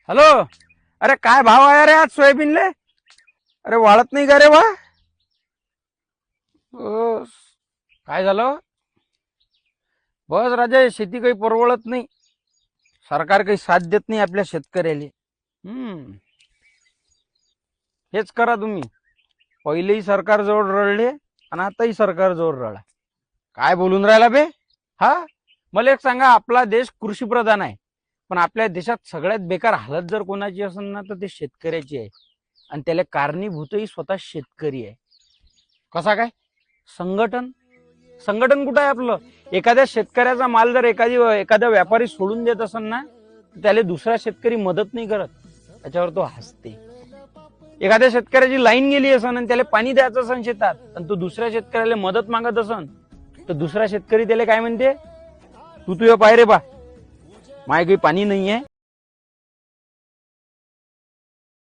Hello. अरे काय भाव आहे रे आज सोयाबीनले? अरे वाढत नाही का रे बा? अ, काय झालं? बस राजा, शेती काही परवडत नाही. सरकार काही साथ देत नाही आपल्या शेतकऱ्याला. हम्म. हेच करा तुम्ही. पहिलेही सरकार जवळ रडले आणि आताही सरकार जवळ रडा. काय बोलून राहिला बे? हा, मला एक सांगा, आपला देश कृषीप्रधान आहे, पण आपल्या देशात सगळ्यात बेकार हालत जर कोणाची असेल ना तर ते शेतकऱ्याची आहे. आणि त्याला कारणीभूतही स्वतः शेतकरी आहे. कसा काय? संघटन संघटन कुठं आहे आपलं? एखाद्या शेतकऱ्याचा माल जर एखादा व्यापारी सोडून देत असेल ना, त्याला दुसरा शेतकरी मदत नाही करत, त्याच्यावर तो हसते. एखाद्या शेतकऱ्याची लाईन गेली असन आणि त्याला पाणी द्यायचं असन शेतात, आणि तो दुसऱ्या शेतकऱ्याला मदत मागत असन, तर दुसरा शेतकरी त्याला काय म्हणते? तू पाय रे बा, माय काही पाणी नाहीये,